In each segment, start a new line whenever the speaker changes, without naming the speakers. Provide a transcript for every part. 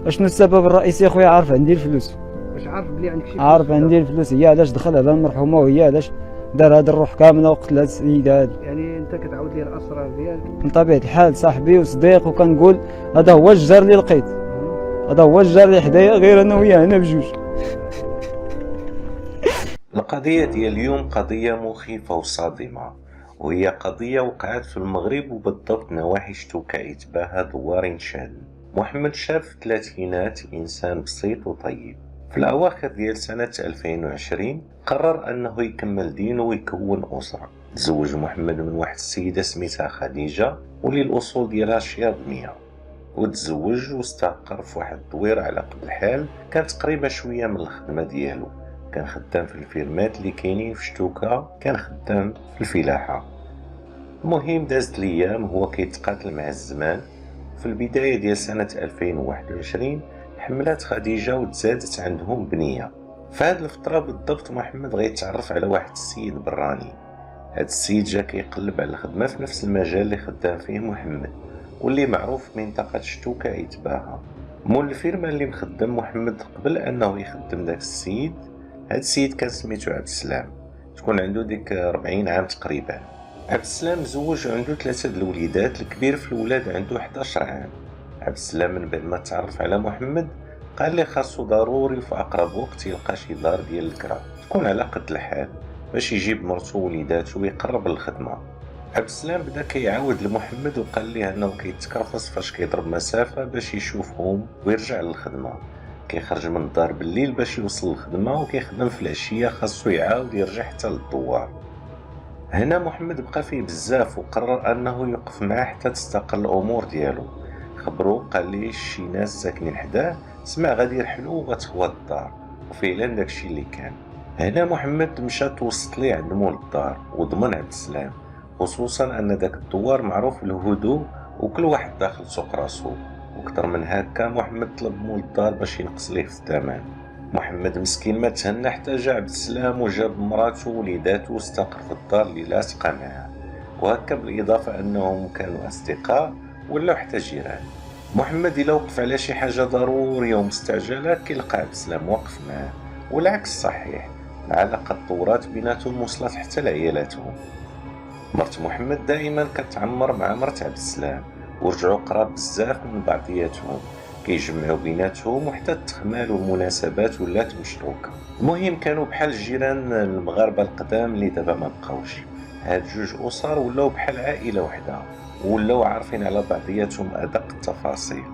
اشنو السبب الرئيسي يا خويا؟ عارف عندي الفلوس.
واش عارف بلي عندك شي فلوس؟
عارف عندي الفلوس، هي علاش دخل على المرحومه وهي علاش دار هاد الروح كامله وقتل هاد السيده هادي.
يعني انت كتعاود لي الاسرار ديالك؟
من طبيعه الحال صاحبي وصديق، وكنقول هذا هو الجار اللي لقيت، هذا هو الجار اللي حدايا، غير انا وياه هنا بجوج.
القضية ديال اليوم قضية مخيفة وصادمة، وهي قضية وقعت في المغرب وبالضبط نواحي شتوكا يتباها دوار شادن. محمد شاب في الثلاثينات، إنسان بسيط وطيب. في الأواخر ديال سنة 2020 قرر أنه يكمل دينه ويكون أسرة. تزوج محمد من واحد السيدة سميتها خديجة واللي الأصول ديالها شياطنية، وتزوج واستقر في واحد الدوير على قد الحال. كانت قريبة شوية من الخدمة ديالو، كان خدام في الفيرمات اللي كاينين في شتوكا، كان خدام في الفلاحة. المهم دازت الايام هو كيتقاتل مع الزمان. في البداية ديال سنة 2021 حملات خديجة وتزادت عندهم بنية. في هذه الفترة بالضبط محمد غيتعرف على واحد السيد براني. هذا السيد جا كيقلب على الخدمة في نفس المجال اللي خدام فيه محمد، واللي معروف في منطقة شتوكا يتباها. مول الفيرما اللي مخدم محمد قبل انه يخدم داك السيد، هاد السيد كان سميتو عبد السلام، تكون عنده ديك 40 عام تقريبا. عبد السلام مزوج وعنده 3 الوليدات، الكبير في الولاد عنده 11 عام. عبد السلام من بعد ما تعرف على محمد قال لي خاصو ضروري في اقرب وقت يلقى شي دار ديال الكرا تكون على قد الحال باش يجيب مرتو ووليداتو ويقرب للخدمه. عبد السلام بدا كيعاود لمحمد وقال ليه انه كيتكرفص فاش كيضرب مسافه باش يشوفهم ويرجع للخدمه. كيخرج من الدار بالليل باش يوصل للخدمه، وكيخدم في العشيه خاصو يعاود يرجع حتى للدوار. هنا محمد بقى فيه بزاف وقرر انه يوقف معاه حتى تستقر الامور ديالو. خبرو قال لي شي ناس ساكنين حداه سمع غادي يرحلو وغتهوى الدار، وفعلا داكشي اللي كان. هنا محمد مشى توسط ليه عند مول الدار وضمن عبد السلام، خصوصا ان داك الدوار معروف بالهدوء وكل واحد داخل سوق راسو. وكتر من هكا محمد طلب مول الدار باش ينقص ليه في الثمن. محمد مسكين ما تهنى حتى جا عبد السلام وجاب مراته ووليداتو واستقر في الدار اللي لاصقه معاه، وهكا بالاضافه انهم كانوا اصدقاء ولاو حتى جيران. محمد الا وقف على شي حاجه ضروريه ومستعجله كيلقى عبد السلام واقف معاه، والعكس صحيح. العلاقه تطورات بيناتهم وصلت حتى لعيالاتهم. مرت محمد دائما كتعمر مع مرت عبد السلام، ورجعوا قراب بزاف من بعضياتهم، كيجمعوا بيناتهم وحتى التخمال والمناسبات ولات مشروكه. المهم كانوا بحال الجيران المغاربه القدام اللي دابا ما بقاوش. هاد جوج اسر ولاو بحال عائله وحده، ولاو عارفين على بعضياتهم ادق التفاصيل.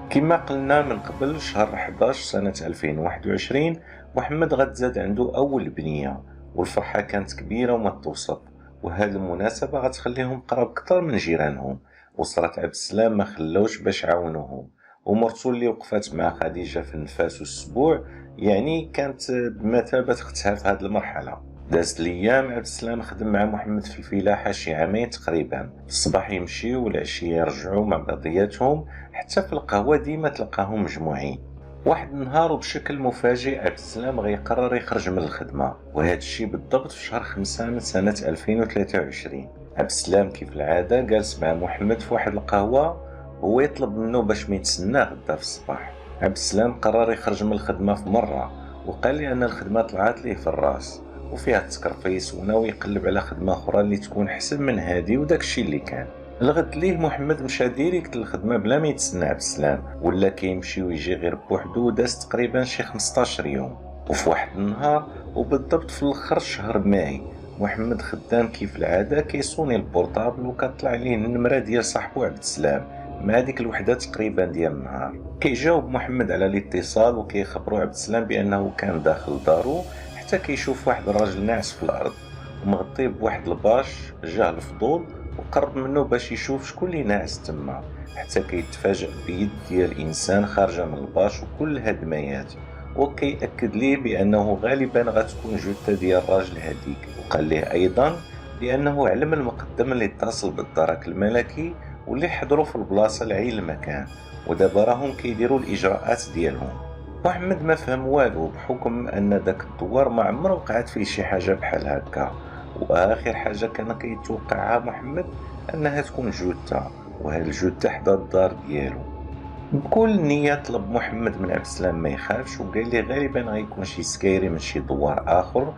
كما قلنا من قبل، شهر 11 سنه 2021 محمد غتزاد عنده اول بنيه، والفرحه كانت كبيره وما توصف. وهذه المناسبه غتخليهم قراب اكثر من جيرانهم. وصلت عبد السلام ما خلاوش باش عاونوهم، ومرتو اللي وقفت مع خديجه في النفاس والسبوع يعني كانت بمثابه اختها في هذه المرحله. دازت الايام عبد السلام خدم مع محمد في الفلاحه شي عامين تقريبا. في الصباح يمشيو والعشيه يرجعوا مع بعضياتهم، حتى في القهوه ديما تلقاهم مجموعين. واحد النهار وبشكل مفاجئ عبد السلام غيقرر يخرج من الخدمه، وهذا الشيء بالضبط في شهر 5 من سنه 2023. عبد السلام كيف العاده جالس مع محمد في واحد القهوه، هو يطلب منه باش ما يتسناه غدا في الصباح. عبد السلام قرر يخرج من الخدمه في مره، وقال لي ان الخدمه طلعت ليه في الراس وفيها تكرفيس، وناوي يقلب على خدمه اخرى اللي تكون حسن من هذه وداك الشيء اللي كان. الغد ليه محمد مشى ديريكت للخدمه بلا ما يتسنى عبد السلام، ولا كيمشي ويجي غير بوحدو، وداز تقريبا شي 15 يوم. وفي واحد النهار وبالضبط في الاخر شهر ماي، محمد خدام كيف العاده كيصوني البورطابل، وكطلع ليه النمره ديال صاحبو عبد السلام مع ديك الوحده تقريبا ديال النهار. كيجاوب محمد على الاتصال وكيخبرو عبد السلام بانه كان داخل دارو، حتى كيشوف واحد الراجل ناعس في الارض ومغطي بواحد الباش. جاه الفضول وقرب منه باش يشوف شكون اللي ناعس تما، حتى كيتفاجأ بيد ديال انسان خارجه من الباش وكلها دميات، وكيأكد ليه بانه غالبا غتكون جثه ديال الراجل هذيك. وقال ليه ايضا بانه علم المقدم اللي اتصل بالدرك الملكي واللي حضروا في البلاصه لعين المكان، ودابا راهم كيديروا الاجراءات ديالهم. محمد ما فهم والو، بحكم ان داك الدوار ما عمره وقعت فيه شي حاجه بحال هكا، واخر حاجه كان كيتوقعها محمد انها تكون جثه، وهاد الجثه حدا الدار ديالو. بكل نية طلب محمد من عبد السلام ما يخافش، وقال لي غالبا غيكون شي سكايري من شي دوار اخر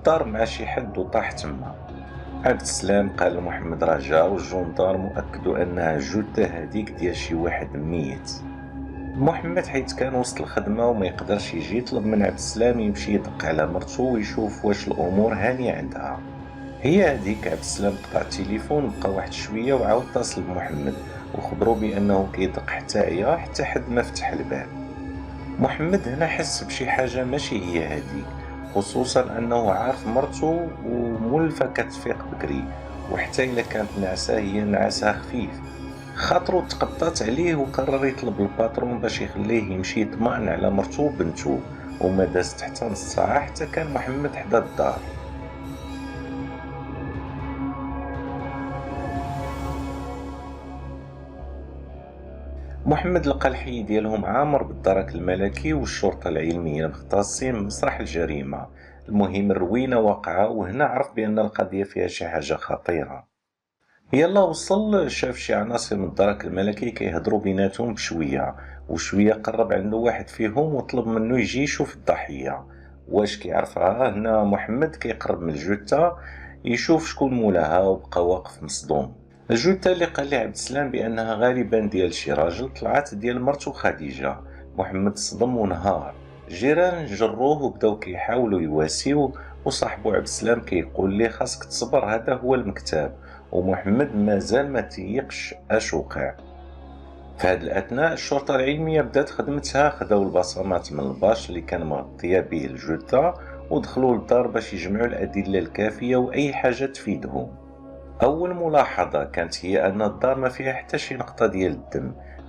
دار مع شي حد وطاح تما. عبد السلام قال لمحمد راه جاو الجندار مؤكدوا انها جثة هذيك ديال شي واحد ميت. محمد حيت كان وسط الخدمة وما يقدرش يجي يطلب من عبد السلام يمشي يدق على مرتو ويشوف واش الامور هانية عندها. هي هذيك عبد السلام قطع التليفون بقى واحد شوية وعاود اتصل بمحمد وخبروا بانه كيدق حتى عيا حتى حد ما فتح الباب. محمد هنا حس بشي حاجة ماشي هي هذيك، خصوصا انه عارف مرتو ومولفة كتفيق بكري، وحتى الا كانت نعسة هي نعسها خفيف. خاطرو تقطات عليه وقرر يطلب الباترون باش يخليه يمشي يطمئن على مرتو وبنتو، وما دازت حتى نص ساعة حتى كان محمد حدا الدار. محمد لقى الحي ديالهم عامر بالدرك الملكي والشرطة العلمية مختصين بمسرح الجريمة. المهم الروينة واقعة، وهنا عرف بأن القضية فيها شي حاجة خطيرة. يلا وصل شاف شي عناصر من الدرك الملكي كيهضروا بيناتهم بشوية، وشوية قرب عنده واحد فيهم وطلب منه يجي يشوف الضحية. واش كيعرفها؟ هنا محمد كيقرب من الجثة يشوف شكون مولاها وبقى واقف مصدوم. الجثة اللي قال لي عبد السلام بأنها غالبا ديال شي راجل طلعت ديال مرتو خديجة. محمد صدم ونهار، الجيران جروه وبداو كيحاولوا يواسيو، وصاحبو عبد السلام كيقول لي خاصك تصبر هذا هو المكتاب، ومحمد مازال ما تيقش اش وقع. في هذا الاثناء الشرطه العلميه بدات خدمتها، خداو البصمات من الباش اللي كان مغطيه به الجثه ودخلوا للدار باش يجمعوا الادله الكافيه واي حاجه تفيدهم. اول ملاحظه كانت هي ان الدار ما فيها حتى شي نقطه ديال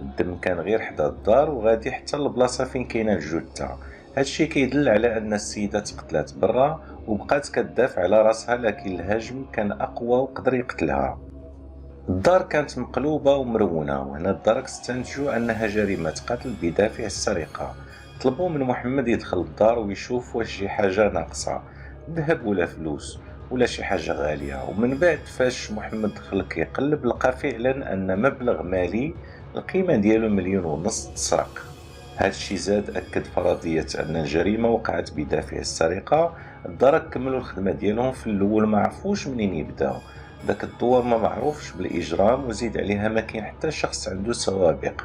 الدم كان غير حدا الدار وغادي حتى البلاصه فين كاينه الجثه. هادشي كيدل على ان السيده تقتلات برا وبقات كتدافع على راسها، لكن الهجم كان اقوى وقدر يقتلها. الدار كانت مقلوبه ومرونه، وهنا الدرك استنتجوا انها جريمه قتل بدافع السرقه. طلبوا من محمد يدخل الدار ويشوف واش شي حاجه ناقصه، ذهب ولا فلوس ولا شي حاجه غاليه. ومن بعد فاش محمد دخل كيقلب لقى فعلا ان مبلغ مالي القيمه ديالو 1.5 مليون تسرق. هذا الشيء زاد أكد فرضية أن الجريمة وقعت بدافع السرقة. الدرك كملوا الخدمة ديالهم، في الأول ما عرفوش منين يبداو، داك الدوار ما معروفش بالإجرام، وزيد عليها ما كاين حتى شخص عنده سوابق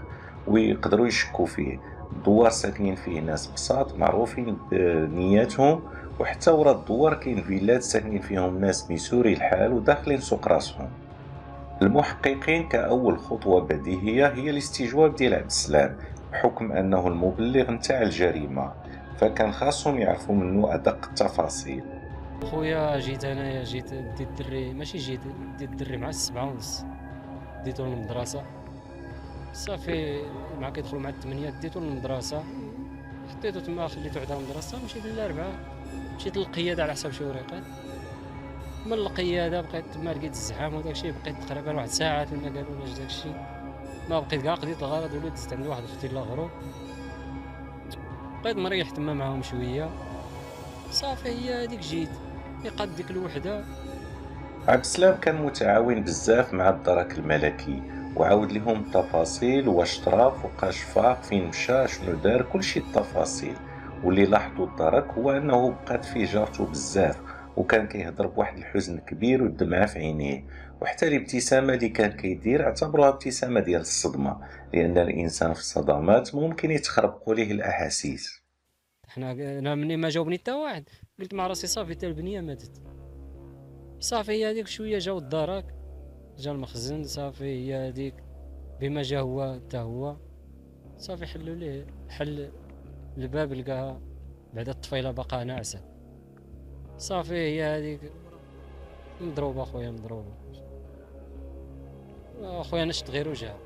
ويقدروا يشكوا فيه. الدوار ساكنين فيه ناس بساط معروفين بنياتهم، وحتى ورا الدوار كاين فيلات ساكنين فيهم ناس ميسوري الحال وداخلين سوق راسهم. المحققين كأول خطوة بديهية هي الاستجواب ديال عبد السلام، بحكم أنه المبلغ نتاع الجريمة، فكان خاصهم يعرفوا منه أدق التفاصيل.
خويا جيت انايا جيت ديت الدري، ماشي جيت ديت الدري مع 7:30 ديتو للمدرسة صافي، مع كيدخلوا مع 8 ديتو للمدرسة، حطيتو تما خليتو عدا المدرسة، مشيت للأربعة، مشيت للقيادة على حساب شي وريقات. من القيادة بقيت تما لقيت الزحام وداكشي، بقيت تقريبا واحد ساعة تما قالوا باش داكشي ما بقيت كاع، قضيت الغرض وليت دزت عند واحد اختي لاغرو، بقيت مريح تما معاهم شوية صافي. هي هذيك جيت يقاد ديك الوحدة.
عبد السلام كان متعاون بزاف مع الدرك الملكي، وعاود لهم التفاصيل، واش طرا فوقاش فاق فين مشى شنو دار، كلشي التفاصيل. واللي لاحظوا الدرك هو انه بقات فيه جارته بزاف، وكان كيهضر بواحد الحزن كبير والدمعة في عينيه، وحتى الابتسامة اللي كان كيدير اعتبروها ابتسامة ديال الصدمة، لأن الإنسان في الصدمات ممكن يتخربقوا ليه الأحاسيس.
انا مني ما جاوبني حتى واحد قلت مع راسي صافي حتى البنية ماتت صافي. هي هذيك شوية جاو الدرك، جا المخزن صافي، هي هذيك بما جا هو حتى هو صافي حلوا ليه، حل الباب لقاها بعد الطفيلة باقا ناعسة صافي. هي هذيك مضروبة خويا، مضروبة خويا. انا شت غير وجهها،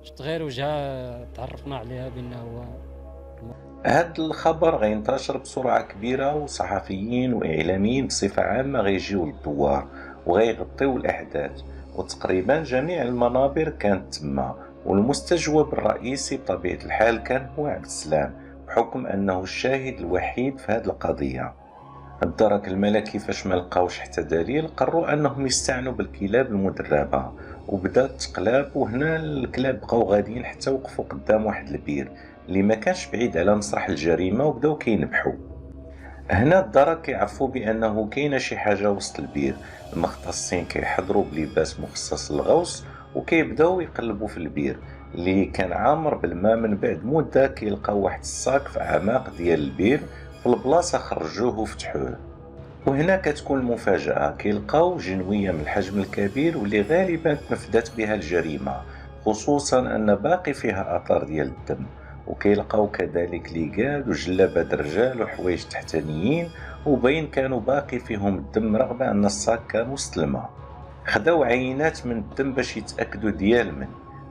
شت غير وجهها، تعرفنا عليها بانه هو.
هاد الخبر غينتشر بسرعة كبيرة، وصحفيين وإعلاميين بصفة عامة غيجيو للدوار وغيغطيو الأحداث، وتقريبا جميع المنابر كانت تما. والمستجوب الرئيسي بطبيعة الحال كان هو عبد السلام، بحكم أنه الشاهد الوحيد في هاد القضية. الدرك الملكي فاش ما لقاوش حتى دليل قرروا أنهم يستعنوا بالكلاب المدربة، وبدا التقلاب. وهنا الكلاب بقاو غاديين حتى وقفوا قدام واحد البير اللي ما كانش بعيد على مسرح الجريمه وبداو كينبحوا. هنا الدرك كيعرفوا بانه كاينه شي حاجه وسط البير. المختصين كيحضروا بلباس مخصص للغوص وكيبداو يقلبوا في البير اللي كان عامر بالماء. من بعد مده كيلقاو واحد الصاك في اعماق ديال البير في البلاصه، خرجوه وفتحوه. وهنا كتكون المفاجأة، كيلقاو جنوية من الحجم الكبير واللي غالبا تنفذت بها الجريمة، خصوصا أن باقي فيها أثار ديال الدم. وكيلقاو كذلك ليقاد وجلابات الرجال وحوايج تحتانيين، وبين كانوا باقي فيهم الدم رغم أن الصاك كان وسط الماء. خداو عينات من الدم باش يتأكدوا ديال من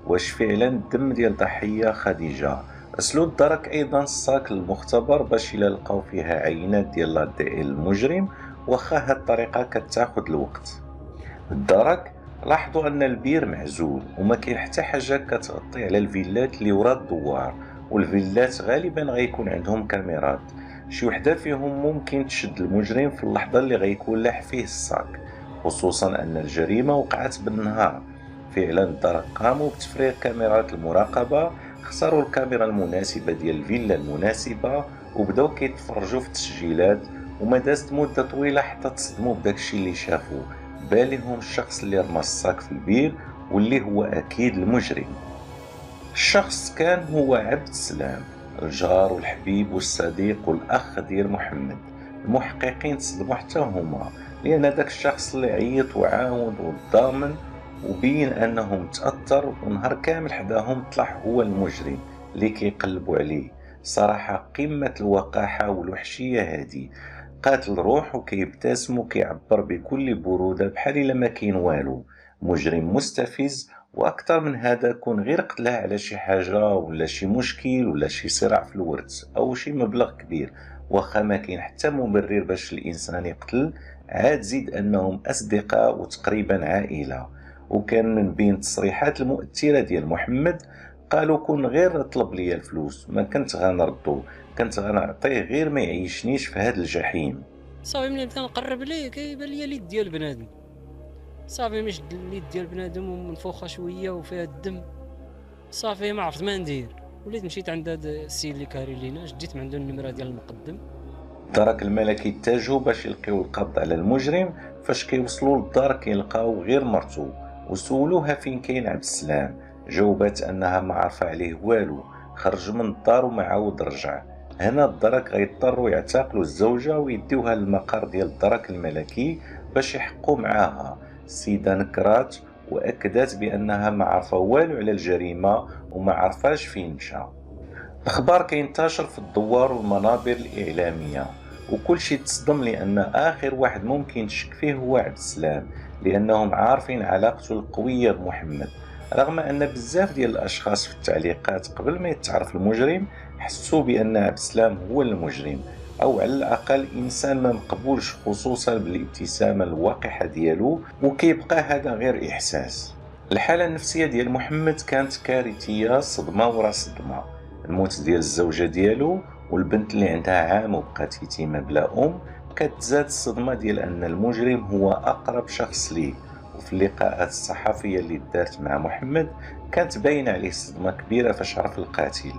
واش فعلا الدم ديال ضحية خديجة. أسلو الدرك أيضا الصاك للمختبر باش إلا لقاو فيها عينات ديال الدائل المجرم، وخا هاد الطريقة كتاخد الوقت. الدرك لاحظوا أن البير معزول وما كاين حتى حاجة كتغطي على الفيلات اللي ورا الدوار، والفيلات غالبا غيكون عندهم كاميرات. شي وحدة فيهم ممكن تشد المجرم في اللحظة اللي غيكون لاح فيه الصاك، خصوصا أن الجريمة وقعت بالنهار. فعلا الدرك قاموا بتفريغ كاميرات المراقبة، اختاروا الكاميرا المناسبة ديال الفيلا المناسبة وبداو كيتفرجوا في التسجيلات. وما دازت مدة طويلة حتى تصدموا بداكشي اللي شافوه. بالهم الشخص اللي رمى الصاك في البير واللي هو أكيد المجرم. الشخص كان هو عبد السلام، الجار والحبيب والصديق والأخ ديال محمد. المحققين تصدموا حتى هما، لأن داك الشخص اللي عيط وعاود والضامن وبين أنه متأثر، ونهار كامل حداهم طلع هو المجرم اللي كيقلبوا عليه. صراحة قمة الوقاحة والوحشية هادي. قاتل روح وكيبتسم وكيعبر بكل برودة بحال إلا ما كاين والو. مجرم مستفز، وأكثر من هذا كون غير قتلها على شي حاجة ولا شي مشكل ولا شي صراع في الورث أو شي مبلغ كبير، واخا ما كاين حتى مبرر باش الإنسان يقتل. عاد زيد أنهم أصدقاء وتقريبا عائلة. وكان من بين التصريحات المؤثرة ديال محمد، قالوا كون غير طلب لي الفلوس ما كنت غنردو، كنت غنعطيه غير ما يعيشنيش في هذا الجحيم.
صافي ملي بدا نقرب ليه كيبان ليا اليد ديال بنادم. صافي مش اليد ديال بنادم ومنفوخه شويه وفيها الدم. صافي ما عرفت ما ندير، وليت مشيت عند هذا السيد اللي كاري لينا، جديت من عنده النمره ديال المقدم.
الدرك الملكي اتجهوا باش يلقيو القبض على المجرم. فاش كيوصلوا للدار كيلقاو غير مرتو، وسولوها فين كاين عبد السلام. جاوبات انها ما عارفه عليه والو، خرج من الدار وما عاود رجع. هنا الدرك غيضطروا يعتقلوا الزوجه ويديوها للمقر ديال الدرك الملكي باش يحقوا معاها. السيده نكرات واكدت بانها ما عارفه والو على الجريمه وما عارفاش فين مشى. الخبر كينتشر في الدوار والمنابر الإعلامية، وكل شيء تصدم لأن آخر واحد ممكن تشك فيه هو عبد السلام، لأنهم عارفين علاقته القوية بمحمد. رغم أن بزاف ديال الأشخاص في التعليقات قبل ما يتعرف المجرم حسوا بأن عبد السلام هو المجرم، أو على الأقل إنسان ما مقبولش، خصوصا بالابتسامة الوقحة ديالو. وكيبقى هذا غير إحساس. الحالة النفسية ديال محمد كانت كارثية، صدمة ورا صدمة. الموت ديال الزوجة ديالو والبنت اللي عندها عام وبقات يتيمة بلا أم، كتزاد الصدمة ديال أن المجرم هو أقرب شخص ليه. وفي اللقاءات الصحفية اللي دارت مع محمد كانت باينة عليه صدمة كبيرة فاش عرف القاتل.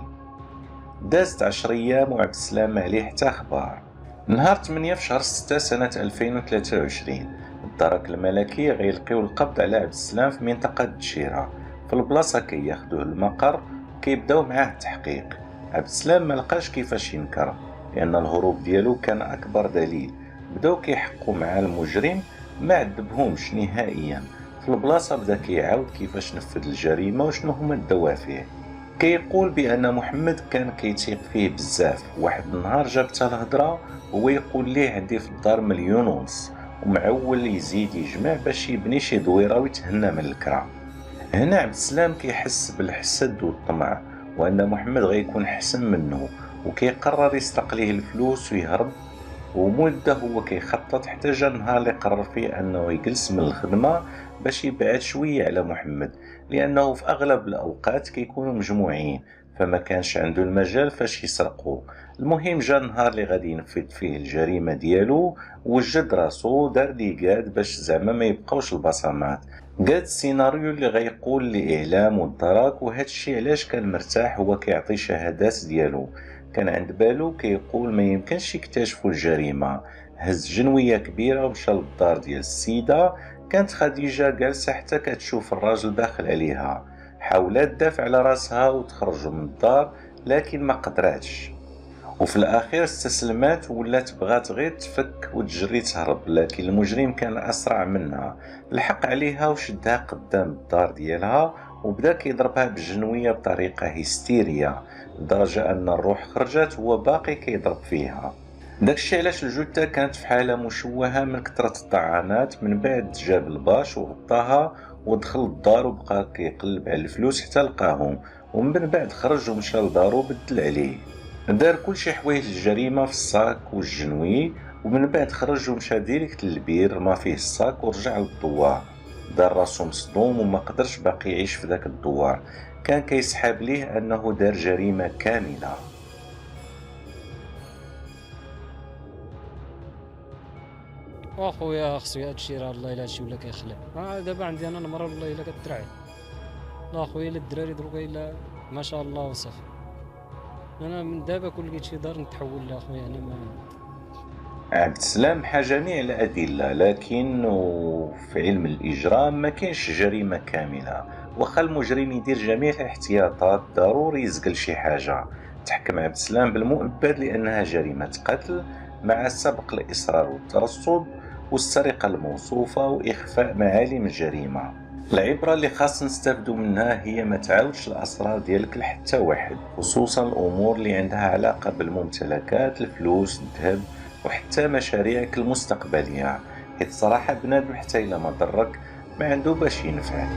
دازت 10 أيام وعبد السلام عليه حتى أخبار. نهار 8 في شهر 6 سنة 2023 الدرك الملكي غيلقيو القبض على عبد السلام في منطقة الدشيرة. في البلاصة كياخدوه للمقر كيبداو معاه التحقيق. عبد السلام ما لقاش كيفاش ينكر، لان الهروب ديالو كان اكبر دليل. بداو كيحقوا مع المجرم، ما عذبهمش نهائيا. في البلاصه بدا كيعاود كيفاش نفذ الجريمه وشنو هما الدوافع. كيقول بان محمد كان كيتيق فيه بزاف. واحد النهار جابته الهضره هو يقول ليه عندي في الدار 1.5 مليون، ومعول يزيد يجمع باش يبني شي دويره ويتهنى من الكرا. هنا عبد السلام كيحس بالحسد والطمع، وان محمد غيكون حسن منه، وكيقرر يسرق ليه الفلوس ويهرب. ومده هو كيخطط حتى جا النهار اللي قرر فيه انه يجلس من الخدمه باش يبعد شويه على محمد، لانه في اغلب الاوقات كيكونوا مجموعين فما كانش عنده المجال فاش يسرقوا. المهم جا النهار اللي غادي ينفذ فيه الجريمه ديالو، وجد راسو دار ليكاد باش زعما ما يبقاوش البصمات. قاد السيناريو اللي غيقول الاعلام والدرك، وهذا الشيء علاش كان مرتاح هو كيعطي شهادات ديالو. كان عند بالو كيقول ما يمكنش يكتشفوا الجريمه. هز جنويه كبيره ومشى للدار ديال السيده. كانت خديجه جالسه حتى كتشوف الراجل داخل عليها. حاولت تدافع على راسها وتخرج من الدار لكن ما قدراتش، وفي الاخير استسلمت ولات بغات غير تفك وتجري تهرب، لكن المجرم كان اسرع منها. لحق عليها وشدها قدام الدار ديالها وبدا كيضربها بالجنويه بطريقه هستيريه لدرجه ان الروح خرجت وهو باقي كيضرب فيها. داكشي علاش الجثه كانت في حاله مشوهه من كثره الطعنات. من بعد جاب الباش وغطاها ودخل الدار وبقى كيقلب على الفلوس حتى لقاهم، ومن بعد خرج ومشى لدارو بدل عليه. دار كلشي حوايج الجريمه في الصاك والجنوي، ومن بعد خرج ومشى ديريكت للبير رمى فيه الصاك ورجع للدوار. دار راسو مصدوم وما قدرش باقي يعيش في داك الدوار. كان كيسحاب ليه انه دار جريمه كامله.
واخويا خصو هادشي راه الله الا هادشي ولا كيخلع. دابا عندي انا المرا والله الا كترعي. لا اخويا الا الدراري دروكا الا ما شاء الله وصافي. انا من دابا كل لقيت شي دار نتحول لها اخويا. انا ما
عبد السلام حا جميع الأدلة، لكن في علم الإجرام ما كاينش جريمة كاملة. واخا المجرم يدير جميع الاحتياطات ضروري يزقل شي حاجة. تحكم عبد السلام بالمؤبد لأنها جريمة قتل مع سبق الإصرار والترصد والسرقة الموصوفة وإخفاء معالم الجريمة. العبرة اللي خاص نستفدو منها هي ما تعاودش الأسرار ديالك لحتى واحد، خصوصا الأمور اللي عندها علاقة بالممتلكات، الفلوس، الذهب، وحتى مشاريعك المستقبلية، حيت صراحة بنادم حتى إلا ما ضرك ما عنده باش ينفعك.